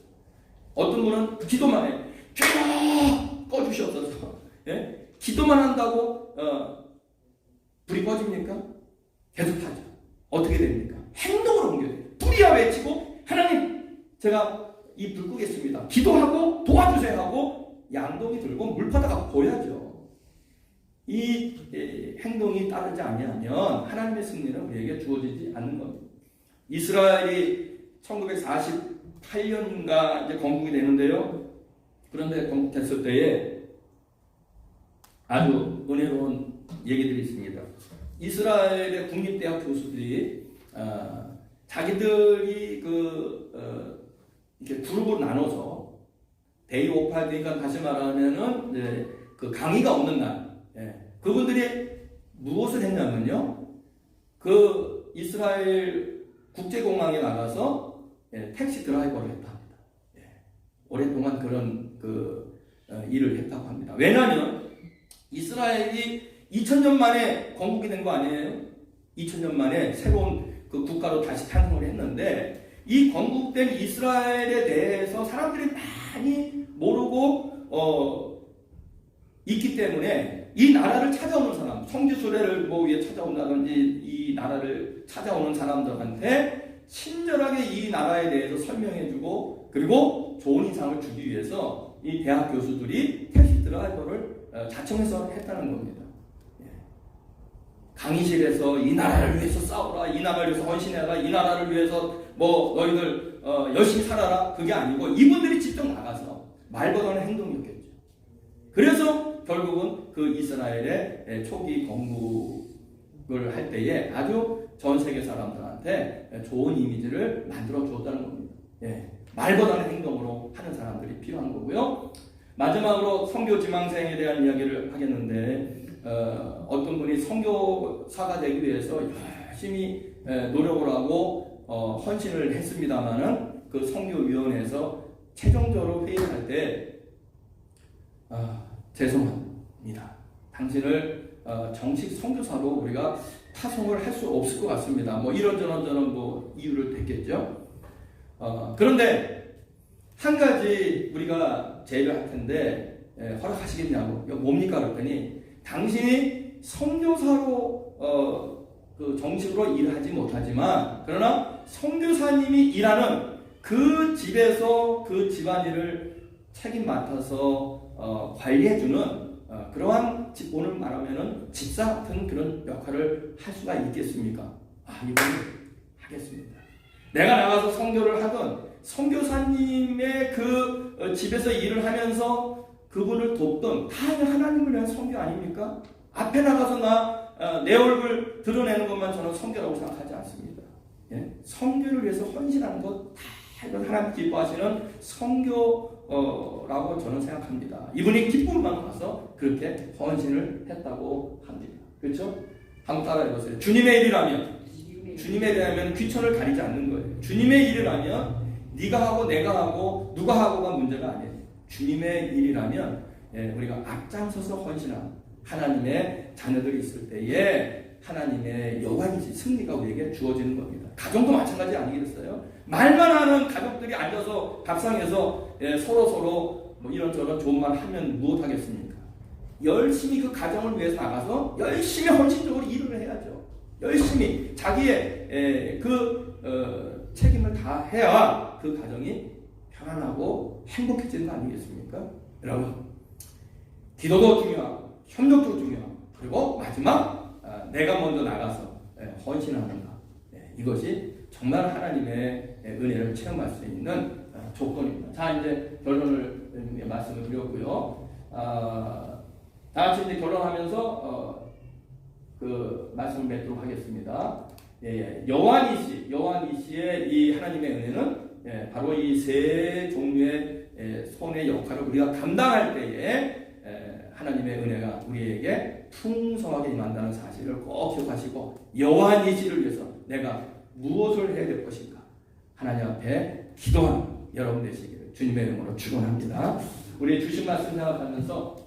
어떤 분은 기도만 해. 주여 꺼주시옵소서. 예? 기도만 한다고 불이 꺼집니까? 계속 타죠. 어떻게 됩니까? 행동으로 옮겨야 돼요. 불이야 외치고 하나님 제가 이 불 끄겠습니다. 기도하고 도와주세요 하고 양동이 들고 물바다가 보야죠. 이 행동이 따르지 아니하면 하나님의 승리는 우리에게 주어지지 않는 겁니다. 이스라엘이 1948년인가 이제 건국이 되는데요. 그런데 건국됐을 때에 아주 은혜로운 얘기들이 있습니다. 이스라엘의 국립대학 교수들이 자기들이 이렇게 그룹으로 나눠서 데이 오파 그러니까 다시 말하면은 그 강의가 없는 날, 그분들이 무엇을 했냐면요, 그 이스라엘 국제공항에 나가서 택시 드라이버를 했다 합니다. 오랫동안 그런 일을 했다고 합니다. 왜냐하면 이스라엘이 2000년 만에 건국이 된 거 아니에요? 2000년 만에 새로운 그 국가로 다시 탄생을 했는데 이 건국된 이스라엘에 대해서 사람들이 많이 모르고 있기 때문에 이 나라를 찾아오는 사람, 성지 순례를 위해 찾아온다든지 이 나라를 찾아오는 사람들한테 친절하게 이 나라에 대해서 설명해주고 그리고 좋은 인상을 주기 위해서 이 대학 교수들이 택시 드라이버를 자청해서 했다는 겁니다. 강의실에서 이 나라를 위해서 싸우라, 이 나라를 위해서 헌신해라, 이 나라를 위해서 너희들 열심히 살아라, 그게 아니고 이분들이 직접 나가서 말보다는 행동이었겠죠. 그래서 결국은 그 이스라엘의 초기 건국을 할 때에 아주 전 세계 사람들한테 좋은 이미지를 만들어 주었다는 겁니다. 말보다는 행동으로 하는 사람들이 필요한 거고요. 마지막으로 선교 지망생에 대한 이야기를 하겠는데 어떤 분이 선교사가 되기 위해서 열심히 노력을 하고 헌신을 했습니다마는 그 선교위원회에서 최종적으로 회의를 할 때 죄송합니다. 당신을 정식 선교사로 우리가 파송을 할 수 없을 것 같습니다. 뭐 이런저런 이유를 댔겠죠. 그런데 한 가지 우리가 제의를 할 텐데 허락하시겠냐고. 이거 뭡니까? 그랬더니 당신이 선교사로 그 정식으로 일하지 못하지만 그러나 선교사님이 일하는 그 집에서 그 집안일을 책임 맡아서 관리해주는 그러한 오늘 말하면은 집사 같은 그런 역할을 할 수가 있겠습니까? 이거는 하겠습니다. 내가 나가서 선교를 하든 선교사님의 그 집에서 일을 하면서 그분을 돕던 다 하나님을 위한 선교 아닙니까? 앞에 나가서 내 얼굴 드러내는 것만 저는 선교라고 생각하지 않습니다. 선교를 위해서 헌신하는 것 다 이건 하나님 기뻐하시는 선교라고 저는 생각합니다. 이분이 기쁨만 가서 그렇게 헌신을 했다고 합니다. 그렇죠? 한번 따라해보세요. 주님의 일이라면 귀천을 가리지 않는 거예요. 주님의 일이라면 네가 하고 내가 하고 누가 하고가 문제가 아니에요. 주님의 일이라면 우리가 앞장서서 헌신한 하나님의 자녀들이 있을 때에 하나님의 여호와니시 승리가 우리에게 주어지는 겁니다. 가정도 마찬가지 아니겠어요? 말만 하는 가족들이 앉아서 밥상에서 서로 뭐 이런저런 좋은 말 하면 무엇하겠습니까? 열심히 그 가정을 위해서 나가서 열심히 헌신적으로 일을 해야죠. 열심히 자기의 책임을 다 해야 그 가정이 편안하고 행복해지는 거 아니겠습니까? 여러분, 기도도 중요하고 협력도 중요하고 그리고 마지막 내가 먼저 나가서 헌신하는가, 이것이 정말 하나님의 은혜를 체험할 수 있는 조건입니다. 자, 이제 결론을 말씀을 드렸고요. 다 같이 이제 결론하면서 그 말씀을 맺도록 하겠습니다. 여호와니시의 이 하나님의 은혜는 바로 이 세 종류의 손의 역할을 우리가 감당할 때에 하나님의 은혜가 우리에게 풍성하게 임한다는 사실을 꼭 기억하시고 여호와 니시를 위해서 내가 무엇을 해야 될 것인가 하나님 앞에 기도하는 여러분 되시기를 주님의 이름으로 축원합니다. 우리 주신 말씀 생각하면서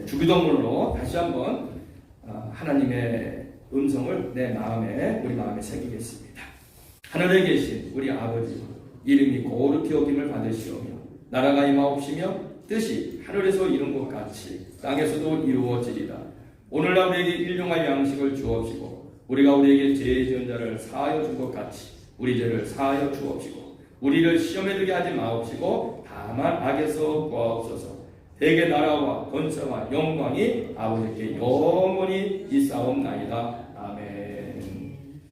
주기도문으로 다시 한번 하나님의 음성을 내 마음에 우리 마음에 새기겠습니다. 하늘에 계신 우리 아버지 이름이 거룩히 여김을 받으시오며 나라가 임하옵시며 뜻이 하늘에서 이룬 것 같이 땅에서도 이루어지리라. 오늘날 우리에게 일용할 양식을 주옵시고 우리가 우리에게 죄 지은 자를 사하여 준 것 같이 우리 죄를 사하여 주옵시고 우리를 시험에 들게 하지 마옵시고 다만 악에서 구하옵소서. 대개 나라와 권세와 영광이 아버지께 영원히 있사옵나이다.